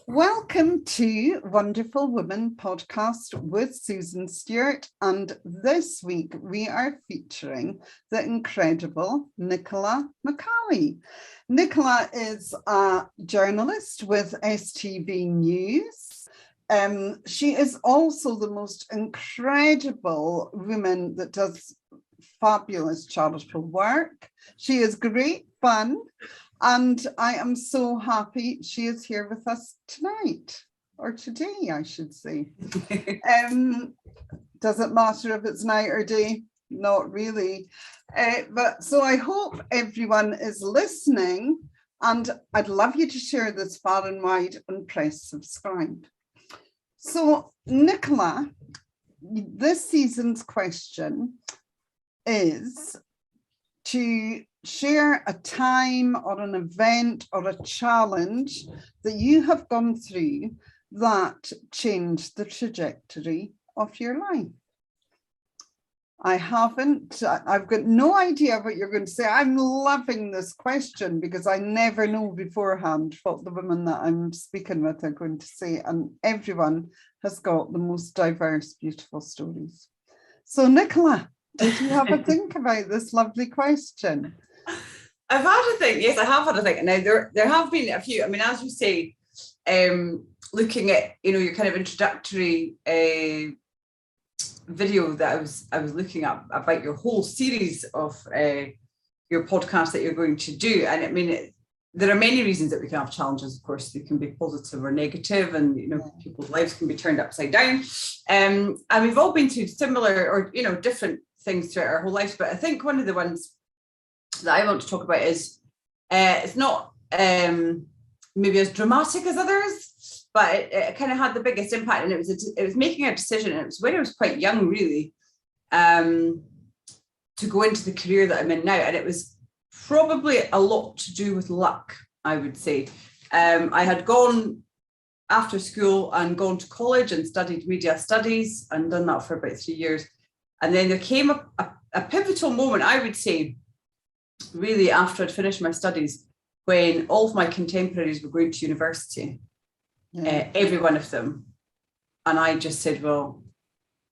Welcome to Wonderful Women podcast with Susan Stewart, and this week we are featuring the incredible Nicola McAlley. Nicola is a journalist with STV News. She is also the most incredible woman that does fabulous charitable work. She is great fun. And I am so happy she is here with us tonight, or today, I should say. Does it matter if it's night or day? Not really. But so I hope everyone is listening, and I'd love you to share this far and wide and press subscribe. So, Nicola, this season's question is to share a time or an event or a challenge that you have gone through that changed the trajectory of your life. I've got no idea what you're going to say. I'm loving this question because I never know beforehand what the women that I'm speaking with are going to say, and everyone has got the most diverse, beautiful stories. So, Nicola, did you have a think about this lovely question? I've had a think. Yes, I have had a think. Now there have been a few. I mean, as you say, looking at your kind of introductory video that I was looking at about your whole series of your podcast that you're going to do, and I mean, there are many reasons that we can have challenges. Of course, they can be positive or negative, and people's lives can be turned upside down. And we've all been through similar or different things throughout our whole lives. But I think one of the ones that I want to talk about is it's not maybe as dramatic as others, but it kind of had the biggest impact, and it was making a decision, and it was when I was quite young, really, to go into the career that I'm in now, and it was probably a lot to do with luck, I would say. I had gone after school and gone to college and studied media studies and done that for about 3 years, and then there came a pivotal moment, I would say, really after I'd finished my studies, when all of my contemporaries were going to university, every one of them. And I just said, well,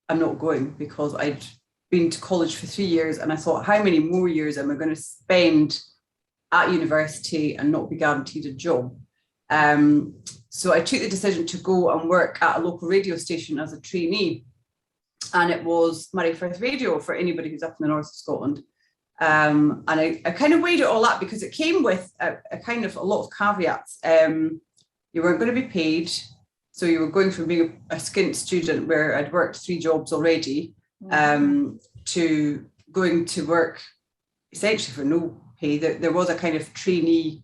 I'm not going, because I'd been to college for 3 years, and I thought, how many more years am I going to spend at university and not be guaranteed a job? So I took the decision to go and work at a local radio station as a trainee. And it was Murray Firth Radio, for anybody who's up in the north of Scotland. And I kind of weighed it all up, because it came with a kind of a lot of caveats. You weren't going to be paid. So you were going from being a skint student where I'd worked 3 jobs already, to going to work essentially for no pay. There was a kind of trainee,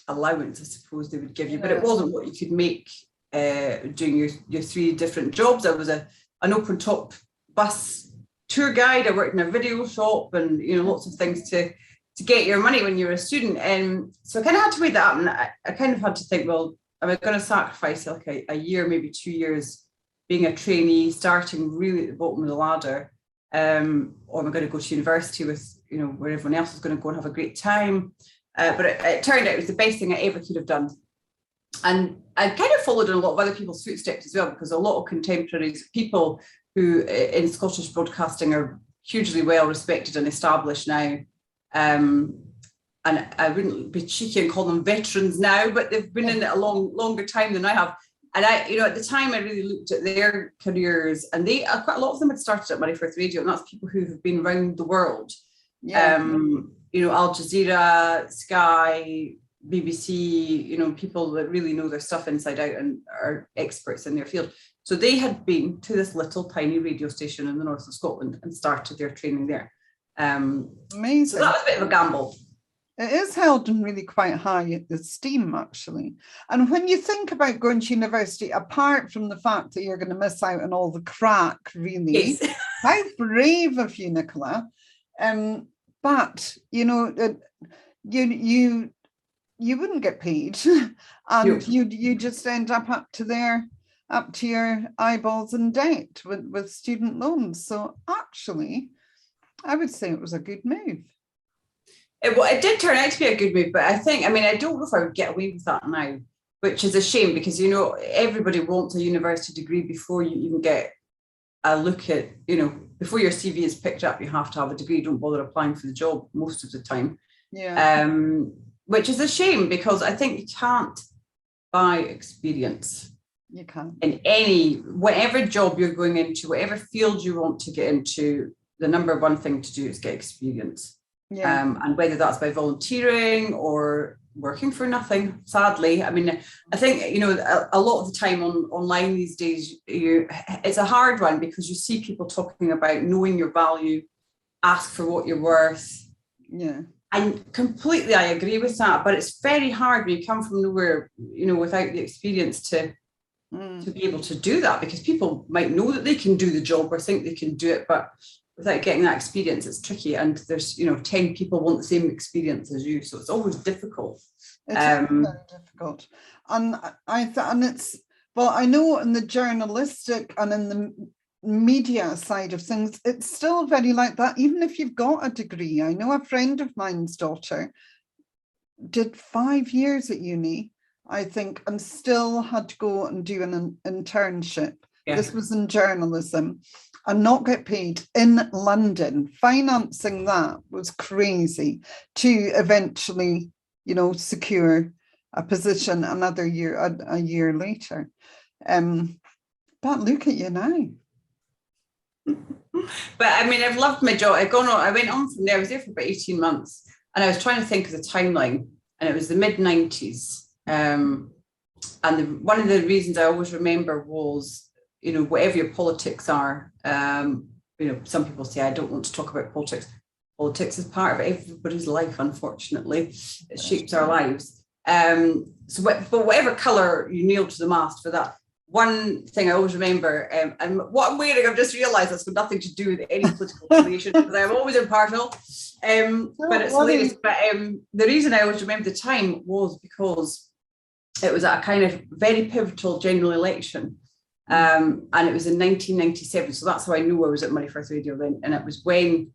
allowance, I suppose they would give you, but it wasn't what you could make doing your 3 different jobs. I was an open top bus tour guide. I worked in a video shop, and lots of things to get your money when you're a student. And so I kind of had to weigh that up, and I kind of had to think, well, am I going to sacrifice like a year, maybe 2 years being a trainee, starting really at the bottom of the ladder, or am I going to go to university with where everyone else is going to go and have a great time? But it turned out it was the best thing I ever could have done. And I kind of followed in a lot of other people's footsteps as well, because a lot of contemporaries, people who in Scottish broadcasting are hugely well respected and established now. And I wouldn't be cheeky and call them veterans now, but they've been in it a longer time than I have. And at the time, I really looked at their careers, and quite a lot of them had started at Murray Firth Radio, and that's people who have been around the world. Al Jazeera, Sky, BBC, people that really know their stuff inside out and are experts in their field. So they had been to this little tiny radio station in the north of Scotland and started their training there. Amazing. So that was a bit of a gamble. It is held in really quite high esteem, actually. And when you think about going to university, apart from the fact that you're going to miss out on all the crack, really, yes. How brave of you, Nicola. But you wouldn't get paid, and you just end up to your eyeballs in debt with student loans. So actually, I would say it was a good move. It did turn out to be a good move, but I don't know if I would get away with that now, which is a shame because, everybody wants a university degree before you even get a look at, before your CV is picked up, you have to have a degree. Don't bother applying for the job most of the time. Yeah. Which is a shame because I think you can't buy experience. You can't. In whatever job you're going into, whatever field you want to get into, the number one thing to do is get experience. Yeah. And whether that's by volunteering or working for nothing, sadly. I think, a lot of the time online these days, it's a hard one because you see people talking about knowing your value, ask for what you're worth. Yeah. And completely, I agree with that. But it's very hard when you come from nowhere, without the experience to be able to do that, because people might know that they can do the job or think they can do it, but without getting that experience, it's tricky. And there's, 10 people want the same experience as you. So it's always difficult. It's very difficult. And I know in the journalistic and in the media side of things, it's still very like that, even if you've got a degree. I know a friend of mine's daughter did 5 years at uni, I think, and still had to go and do an internship. Yeah. This was in journalism and not get paid in London. Financing that was crazy to eventually, secure a position another year, a year later. But look at you now. But I've loved my job. I went on from there. I was there for about 18 months, and I was trying to think of the timeline, and it was the mid-90s. And one of the reasons I always remember was, whatever your politics are, some people say, I don't want to talk about politics. Politics is part of everybody's life, unfortunately. It shapes our lives. But whatever colour you nail to the mast for that, one thing I always remember, and what I'm wearing, I've just realised that's got nothing to do with any political affiliation, because I'm always impartial. But it's hilarious. But the reason I always remember the time was because it was a kind of very pivotal general election. And it was in 1997. So that's how I knew I was at Money First Radio then. And it was when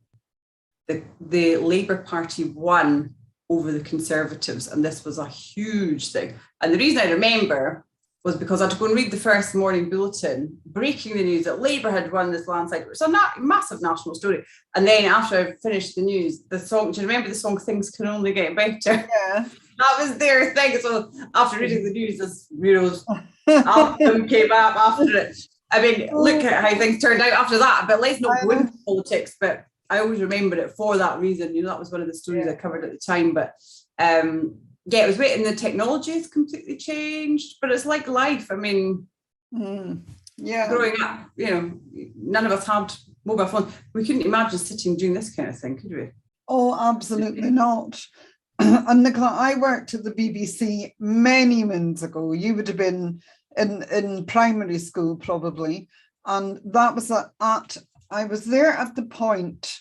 the Labour Party won over the Conservatives. And this was a huge thing. And the reason I remember was because I had to go and read the first morning bulletin, breaking the news that Labour had won this landslide. It's a massive national story. And then after I finished the news, the song, do you remember the song, Things Can Only Get Better? Yeah. That was their thing. So after reading the news, this album came up after it. Look at how things turned out after that. But let's not go into politics. But I always remember it for that reason. That was one of the stories I covered at the time. But it was waiting. The technology has completely changed, but it's like life. Growing up, none of us had mobile phones. We couldn't imagine sitting doing this kind of thing, could we? Oh, absolutely not. And Nicola, I worked at the BBC many moons ago. You would have been in primary school probably. And that was I was there at the point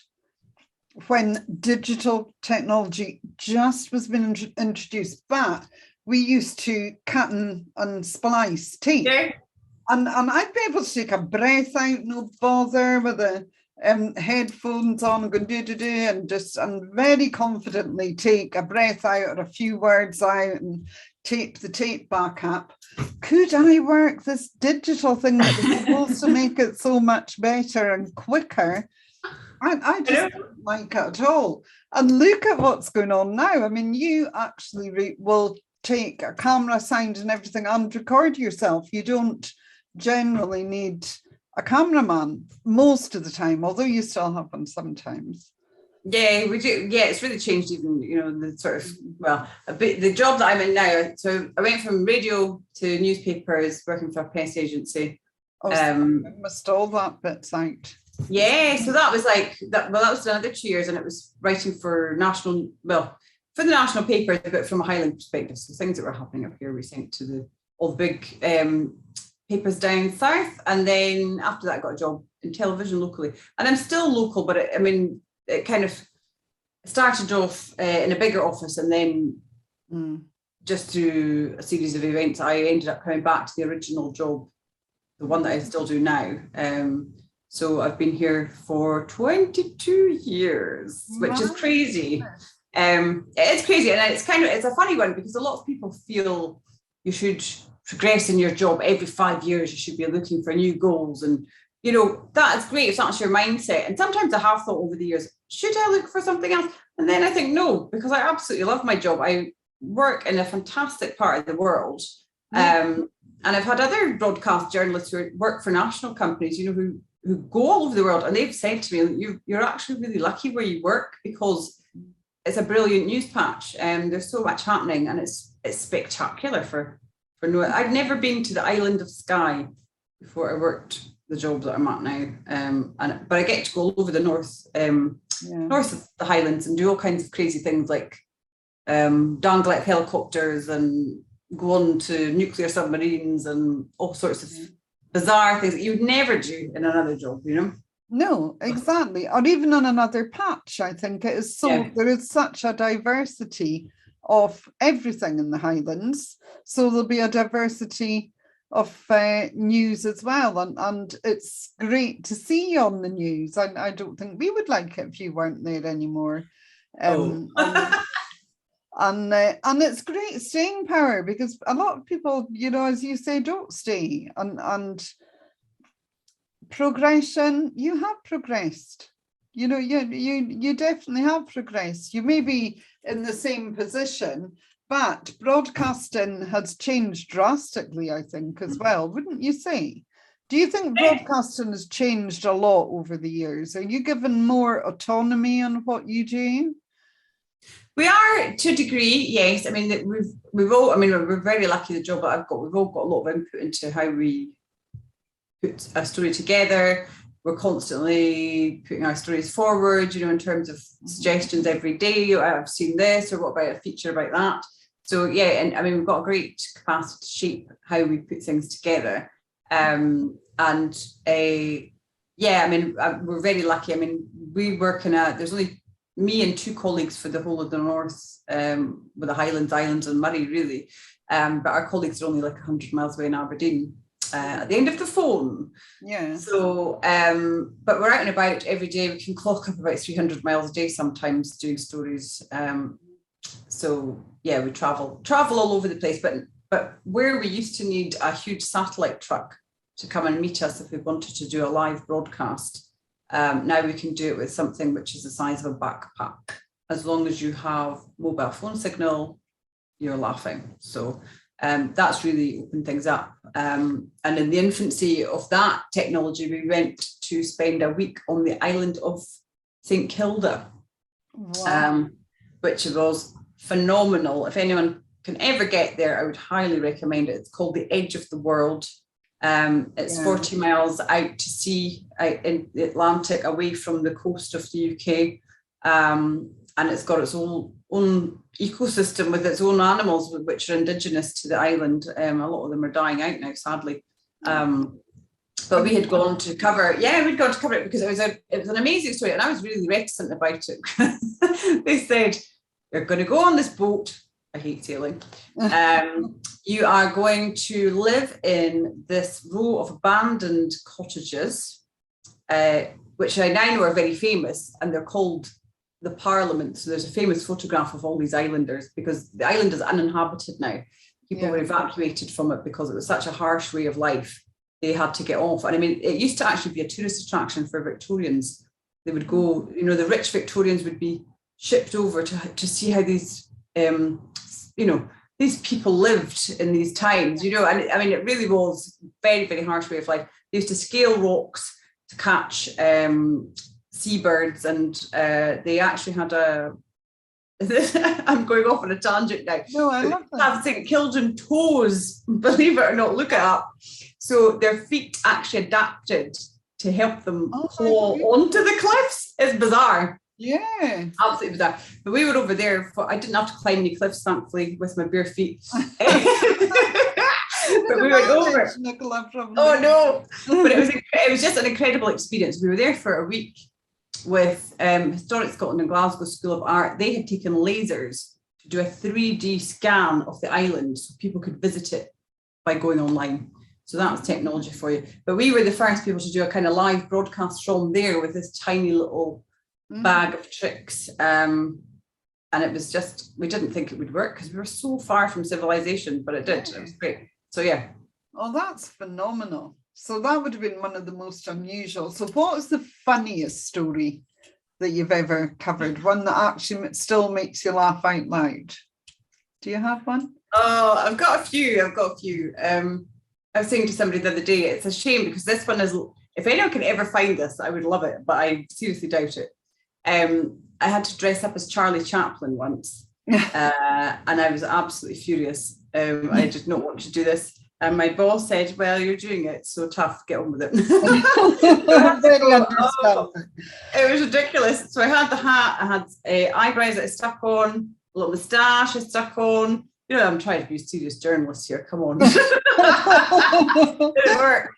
when digital technology just was being introduced, but we used to cut and splice tape. Yeah. And I'd be able to take a breath out, no bother, with the headphones on, going and very confidently take a breath out or a few words out and tape the tape back up. Could I work this digital thing that was supposed to make it so much better and quicker? I just don't like it at all. And look at what's going on now. You actually will take a camera, sound and everything and record yourself. You don't generally need a cameraman most of the time, although you still have them sometimes. Yeah, we do. Yeah, it's really changed even, the sort of, the job that I'm in now. So I went from radio to newspapers, working for a press agency. Oh, so I missed all that bits out. Yeah, so that was like that. Well, that was another 2 years, and it was writing for the national papers, but from a Highland perspective. So things that were happening up here, we sent to all the big papers down south, and then after that, I got a job in television locally, and I'm still local, but it kind of started off in a bigger office, and then just through a series of events, I ended up coming back to the original job, the one that I still do now. So I've been here for 22 years, which is crazy. It's crazy, and it's a funny one because a lot of people feel you should progress in your job every 5 years. You should be looking for new goals, and that's great if that's your mindset. And sometimes I have thought over the years, should I look for something else? And then I think no, because I absolutely love my job. I work in a fantastic part of the world, and I've had other broadcast journalists who work for national companies, who go all over the world, and they've said to me, you're actually really lucky where you work because it's a brilliant news patch, and there's so much happening, and it's spectacular for no. I'd never been to the island of Skye before I worked the job that I'm at now, but I get to go all over the north of the Highlands and do all kinds of crazy things like dangle helicopters and go on to nuclear submarines and all sorts of bizarre things that you would never do in another job, No, exactly. Or even on another patch, I think it is there is such a diversity of everything in the Highlands. So there'll be a diversity of news as well. And it's great to see you on the news. I don't think we would like it if you weren't there anymore. And it's great staying power because a lot of people, as you say, don't stay. And progression, you have progressed. You definitely have progressed. You may be in the same position, but broadcasting has changed drastically, I think, as well, wouldn't you say? Do you think broadcasting has changed a lot over the years? Are you given more autonomy on what you do? We are to a degree, yes. I mean, we're very lucky the job that I've got. We've all got a lot of input into how we put a story together. We're constantly putting our stories forward, in terms of suggestions every day. I've seen this, or what about a feature about that? So and I mean, we've got a great capacity to shape how we put things together. I mean, we're very lucky. I mean, we work there's only me and two colleagues for the whole of the north, with the Highlands, Islands and Murray, really. But our colleagues are only like 100 miles away in Aberdeen. At the end of the phone. Yeah. So, but we're out and about every day. We can clock up about 300 miles a day sometimes doing stories. We travel all over the place. But where we used to need a huge satellite truck to come and meet us if we wanted to do a live broadcast, now we can do it with something which is the size of a backpack. As long as you have mobile phone signal, you're laughing. So that's really opened things up. And in the infancy of that technology, we went to spend a week on the island of St. Kilda, which was phenomenal. If anyone can ever get there, I would highly recommend it. It's called the Edge of the World. It's 40 miles out to sea, out in the Atlantic, away from the coast of the UK. And it's got its own ecosystem with its own animals, which are indigenous to the island. A lot of them are dying out now, sadly. But we had gone to cover, we'd gone to cover it because it was an amazing story, and I was really reticent about it. They said, you're going to go on this boat. I hate sailing. You are going to live in this row of abandoned cottages, which I now know are very famous, and they're called the Parliament. So there's a famous photograph of all these islanders because the island is uninhabited now. People were evacuated from it because it was such a harsh way of life. They had to get off. And I mean, it used to actually be a tourist attraction for Victorians. They would go, the rich Victorians would be shipped over to see how these, these people lived in these times, and I mean, it really was very, very harsh way of life. They used to scale rocks to catch seabirds, and they actually had I'm going off on a tangent now. No, I love that. Have St. Kilda toes, believe it or not, look it up. So their feet actually adapted to help them claw onto the cliffs. It's bizarre. Yeah, absolutely bizarre. But we were over there I didn't have to climb any cliffs, thankfully, with my bare feet. But we went over. Nicola, oh no! But it was just an incredible experience. We were there for a week with Historic Scotland and Glasgow School of Art. They had taken lasers to do a 3D scan of the island so people could visit it by going online. So that was technology for you. But we were the first people to do a kind of live broadcast from there with this tiny little bag of tricks. And it was just, we didn't think it would work because we were so far from civilization, but it did. It was great. So yeah. Oh, that's phenomenal. So that would have been one of the most unusual. So what was the funniest story that you've ever covered? One that actually still makes you laugh out loud? Do you have one? Oh, I've got a few. I was saying to somebody the other day, it's a shame because this one is, if anyone can ever find this, I would love it, but I seriously doubt it. I had to dress up as Charlie Chaplin once, and I was absolutely furious. I did not want to do this. And my boss said, well, you're doing it, so tough, get on with it. It was ridiculous. So I had the hat, I had eyebrows that I stuck on, a little moustache I stuck on. You know, I'm trying to be a serious journalist here, come on. It didn't work.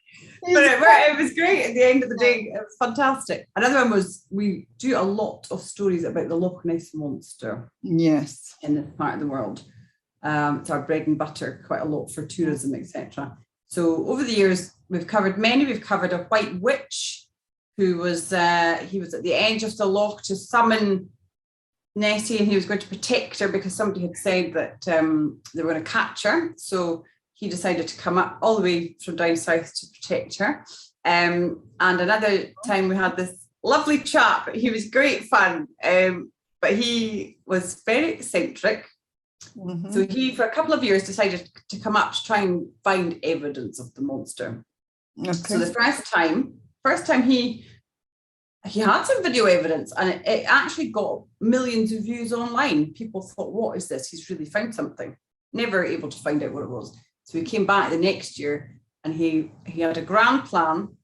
But it was great at the end of the day. It was fantastic. Another one was, we do a lot of stories about the Loch Ness monster. Yes. In this part of the world. It's our bread and butter, quite a lot for tourism, etc. So over the years, we've covered many. We've covered a white witch who was, he was at the edge of the loch to summon Nessie, and he was going to protect her because somebody had said that they were going to catch her. So he decided to come up all the way from down south to protect her. And another time we had this lovely chap. He was great fun, but he was very eccentric. Mm-hmm. So he, for a couple of years, decided to come up to try and find evidence of the monster. Okay. So the first time he had some video evidence, and it actually got millions of views online. People thought, what is this? He's really found something. Never able to find out what it was. So he came back the next year, and he had a grand plan.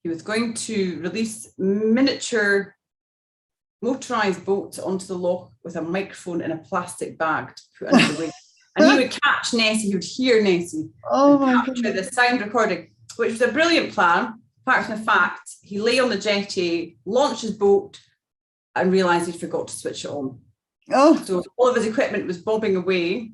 He was going to release miniature motorized boats onto the loch with a microphone in a plastic bag to put under the wing. And he would catch Nessie, he would hear Nessie, capture the sound recording, which was a brilliant plan, apart from the fact he lay on the jetty, launched his boat, and realised he'd forgot to switch it on. So all of his equipment was bobbing away.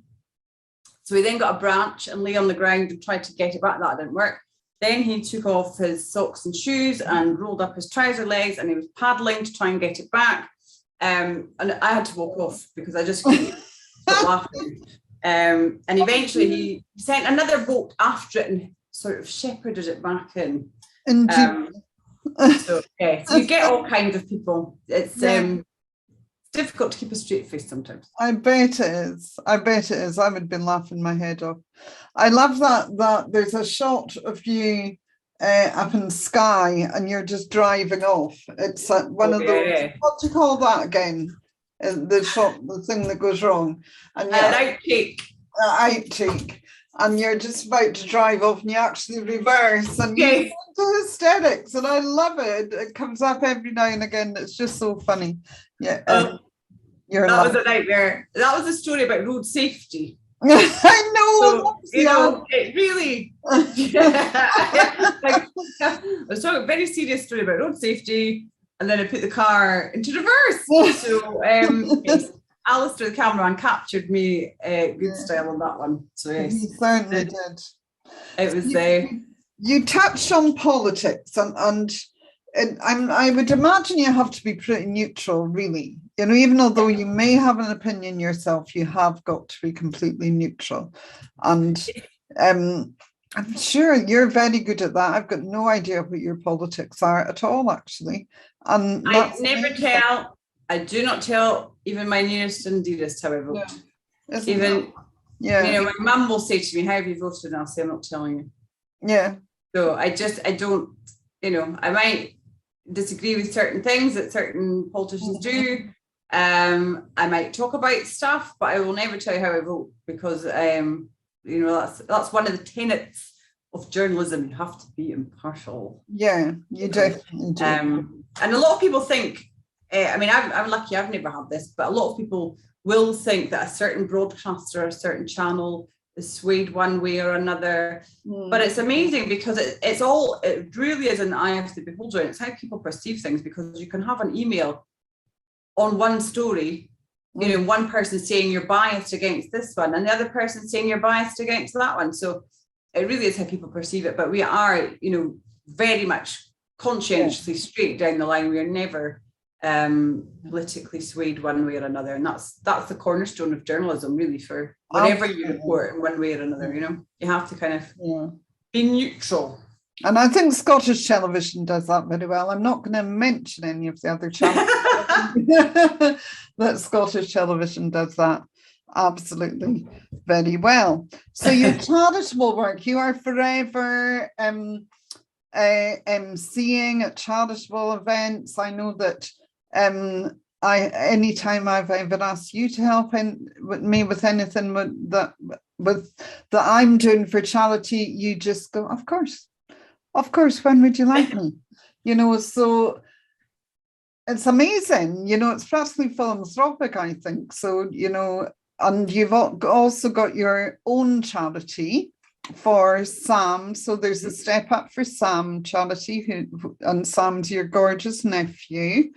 So he then got a branch and lay on the ground and tried to get it back. That didn't work. Then he took off his socks and shoes and rolled up his trouser legs, and he was paddling to try and get it back. And I had to walk off because I just couldn't stop laughing. And eventually he sent another boat after it and sort of shepherded it back in. So you get all kinds of people. It's difficult to keep a straight face sometimes. I bet it is. I would have been laughing my head off. I love that there's a shot of you up in the sky and you're just driving off. It's one of those, what do you call that again? The thing that goes wrong. And an outtake. And you're just about to drive off and you actually reverse and you go into hysterics, and I love it. It comes up every now and again. It's just so funny. Yeah. That was a nightmare. That was a story about road safety. I know. So, it really. I was talking a very serious story about road safety, and then I put the car into reverse. So Alistair, the cameraman, captured me good style on that one. So yes, he certainly did. It was. You touched on politics, and I would imagine you have to be pretty neutral, really. You know, even although you may have an opinion yourself, you have got to be completely neutral. And I'm sure you're very good at that. I've got no idea what your politics are at all, actually. And I do not tell even my nearest and dearest how I vote. You know, my mum will say to me, how have you voted? And I'll say, I'm not telling you. Yeah. So I don't, you know, I might disagree with certain things that certain politicians do. I might talk about stuff, but I will never tell you how I vote because, you know, that's one of the tenets of journalism. You have to be impartial. Yeah, you definitely do. And a lot of people think, I mean, I'm lucky, I've never had this, but a lot of people will think that a certain broadcaster or a certain channel is swayed one way or another. But it's amazing because it really is an eye of the beholder. It's how people perceive things, because you can have an email on one story, you know, one person saying you're biased against this one and the other person saying you're biased against that one. So it really is how people perceive it. But we are, you know, very much conscientiously straight down the line. We are never politically swayed one way or another. And that's the cornerstone of journalism, really, for whatever you report in one way or another. You have to kind of be neutral. And I think Scottish television does that very well. I'm not going to mention any of the other channels, that Scottish television does that absolutely very well. So your charitable work, you are forever emceeing at charitable events. I know that anytime I've ever asked you to help me with anything that I'm doing for charity, you just go, of course, when would you like me? So it's amazing, it's practically philanthropic, I think. So, and you've also got your own charity for Sam. So there's a Step Up for Sam charity, and Sam's your gorgeous nephew.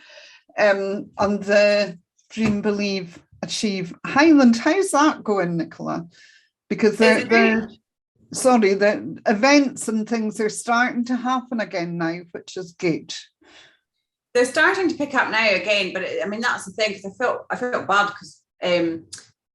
And the Dream, Believe, Achieve Highland. How's that going, Nicola? Because the events and things are starting to happen again now, which is good. They're starting to pick up now again, but that's the thing, because I felt bad because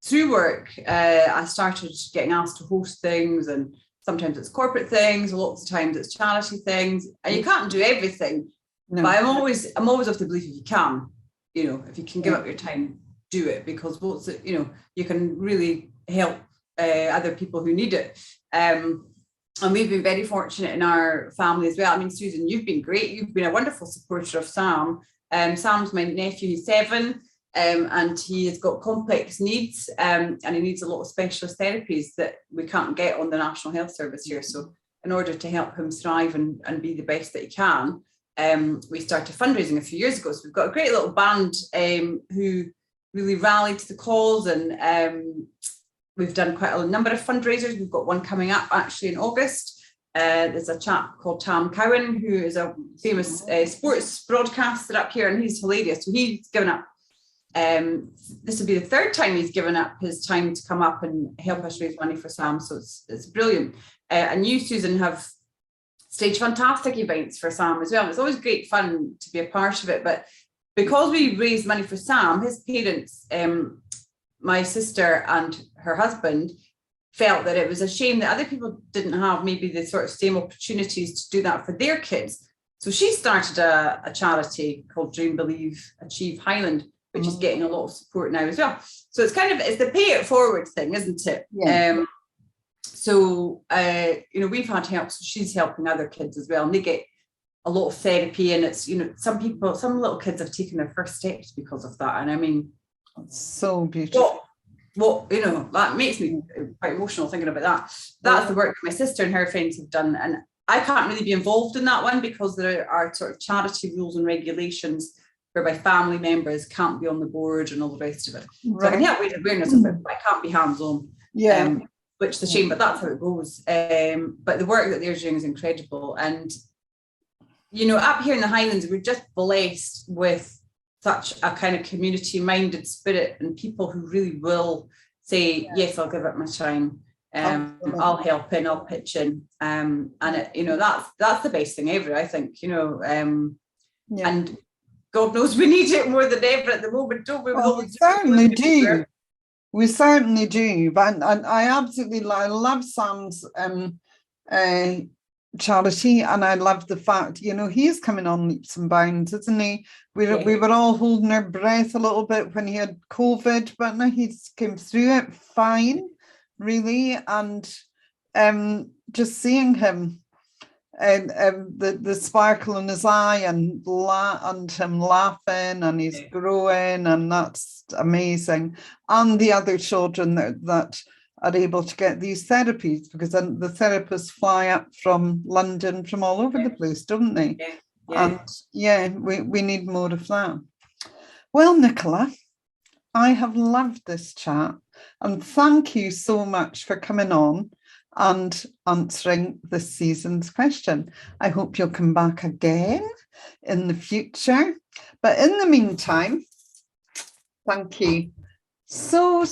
through work I started getting asked to host things, and sometimes it's corporate things, lots of times it's charity things, and you can't do everything. No. But I'm always of the belief, if you can, if you can give up your time, do it, because you can really help other people who need it. And we've been very fortunate in our family as well. Susan, you've been great. You've been a wonderful supporter of Sam. Sam's my nephew, he's 7, and he has got complex needs, and he needs a lot of specialist therapies that we can't get on the National Health Service here. So in order to help him thrive and be the best that he can, we started fundraising a few years ago. So we've got a great little band who really rallied to the cause, and we've done quite a number of fundraisers. We've got one coming up actually in August. There's a chap called Tam Cowan, who is a famous sports broadcaster up here, and he's hilarious. So he's given up, this will be the 3rd time he's given up his time to come up and help us raise money for Sam. So it's brilliant. And you, Susan, have staged fantastic events for Sam as well. It's always great fun to be a part of it. But because we raised money for Sam, his parents, my sister and her husband, felt that it was a shame that other people didn't have maybe the sort of same opportunities to do that for their kids. So she started a charity called Dream, Believe, Achieve Highland, which is getting a lot of support now as well. So it's the pay it forward thing, isn't it? Yeah. We've had help, so she's helping other kids as well, and they get a lot of therapy, and it's, some little kids have taken their first steps because of that. And it's so beautiful. What that makes me quite emotional thinking about that. That's the work that my sister and her friends have done, and I can't really be involved in that one because there are sort of charity rules and regulations whereby family members can't be on the board and all the rest of it. Right. So I can help raise awareness of it, but I can't be hands-on. Yeah. Which is a shame, but that's how it goes. But the work that they're doing is incredible. And, up here in the Highlands, we're just blessed with such a kind of community-minded spirit, and people who really will say, yes, I'll give up my time. I'll help in, I'll pitch in. And that's the best thing ever, I think, And God knows we need it more than ever at the moment, don't we? We certainly do. We certainly do. But I absolutely love Sam's charity, and I love the fact, he's coming on leaps and bounds, isn't he? We were all holding our breath a little bit when he had COVID, but now he's came through it fine, really. And just seeing him, and the sparkle in his eye, and him laughing, and he's growing, and that's amazing. And the other children that are able to get these therapies, because then the therapists fly up from London, from all over the place, don't they? And we need more of that. Well, Nicola, I have loved this chat, and thank you so much for coming on and answering this season's question. I hope you'll come back again in the future. But in the meantime, thank you so